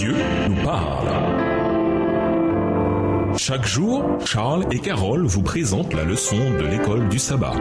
Dieu nous parle. Chaque jour, Charles et Carole vous présentent la leçon de l'école du sabbat.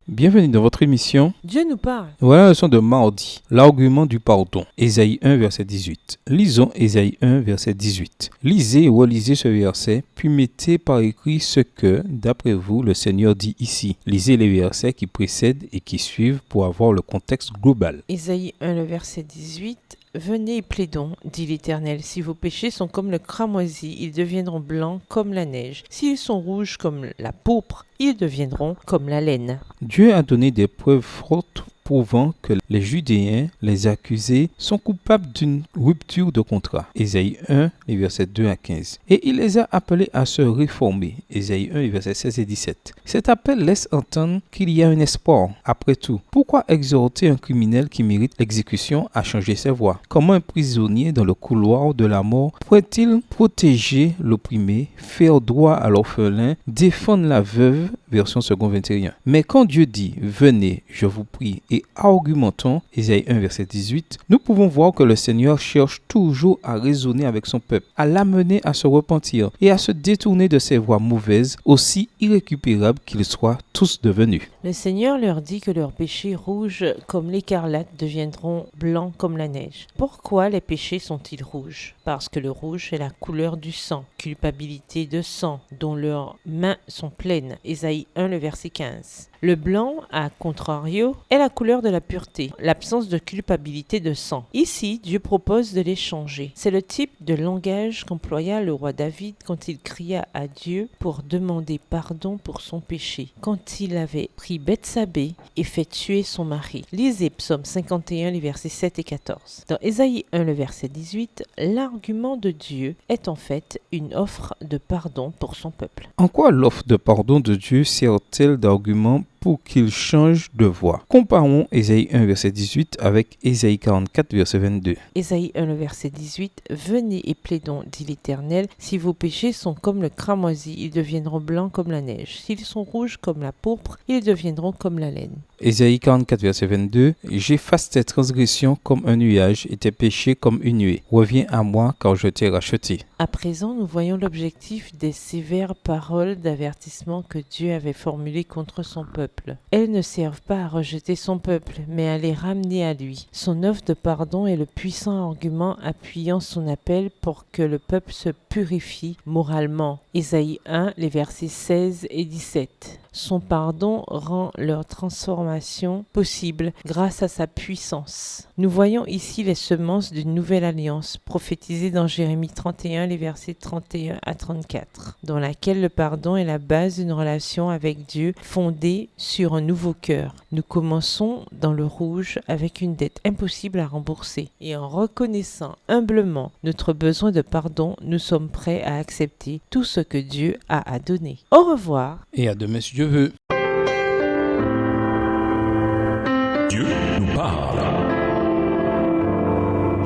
Bienvenue dans votre émission. Dieu nous parle. Voilà la leçon de mardi, l'argument du pardon. Ésaïe 1, verset 18. Lisons Ésaïe 1, verset 18. Lisez et relisez ce verset, puis mettez par écrit ce que, d'après vous, le Seigneur dit ici. Lisez les versets qui précèdent et qui suivent pour avoir le contexte global. Ésaïe 1, le verset 18. Venez et plaidons, dit l'Éternel. Si vos péchés sont comme le cramoisi, ils deviendront blancs comme la neige. S'ils sont rouges comme la pourpre, ils deviendront comme la laine. Dieu a donné des preuves fortes prouvant que les Judéens, les accusés, sont coupables d'une rupture de contrat. Ésaïe 1, les versets 2 à 15. Et il les a appelés à se réformer. Ésaïe 1, les versets 16 et 17. Cet appel laisse entendre qu'il y a un espoir. Après tout, pourquoi exhorter un criminel qui mérite l'exécution à changer ses voies? Comment un prisonnier dans le couloir de la mort pourrait-il protéger l'opprimé, faire droit à l'orphelin, défendre la veuve? Version second 21. Mais quand Dieu dit « Venez, je vous prie, et argumentons » Ésaïe 1, verset 18, nous pouvons voir que le Seigneur cherche toujours à raisonner avec son peuple, à l'amener à se repentir et à se détourner de ses voies mauvaises, aussi irrécupérables qu'ils soient tous devenus. Le Seigneur leur dit que leurs péchés rouges comme l'écarlate deviendront blancs comme la neige. Pourquoi les péchés sont-ils rouges? Parce que le rouge est la couleur du sang, culpabilité de sang, dont leurs mains sont pleines. Ésaïe 1, le verset 15. Le blanc, à contrario, est la couleur de la pureté, l'absence de culpabilité de sang. Ici, Dieu propose de les changer. C'est le type de langage qu'employa le roi David quand il cria à Dieu pour demander pardon pour son péché, quand il avait pris Bethsabée et fait tuer son mari. Lisez Psaume 51, les versets 7 et 14. Dans Ésaïe 1, le verset 18, l'argument de Dieu est en fait une offre de pardon pour son peuple. En quoi l'offre de pardon de Dieu sert-elle d'argument pour qu'il change de voie? Comparons Ésaïe 1, verset 18 avec Ésaïe 44, verset 22. Ésaïe 1, le verset 18. Venez et plaidons, dit l'Éternel. Si vos péchés sont comme le cramoisi, ils deviendront blancs comme la neige. S'ils sont rouges comme la pourpre, ils deviendront comme la laine. Ésaïe 44, verset 22. J'efface tes transgressions comme un nuage et tes péchés comme une nuée. Reviens à moi car je t'ai racheté. À présent, nous voyons l'objectif des sévères paroles d'avertissement que Dieu avait formulées contre son peuple. Elles ne servent pas à rejeter son peuple, mais à les ramener à lui. Son offre de pardon est le puissant argument appuyant son appel pour que le peuple se purifie moralement. Ésaïe 1, les versets 16 et 17. Son pardon rend leur transformation possible grâce à sa puissance. Nous voyons ici les semences d'une nouvelle alliance prophétisée dans Jérémie 31, les versets 31 à 34, dans laquelle le pardon est la base d'une relation avec Dieu fondée sur un nouveau cœur. Nous commençons dans le rouge avec une dette impossible à rembourser et en reconnaissant humblement notre besoin de pardon, nous sommes prêts à accepter tout ce que Dieu a à donner. Au revoir. Et à demain si Dieu veut. Dieu nous parle.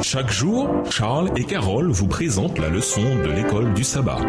Chaque jour, Charles et Carole vous présentent la leçon de l'école du sabbat.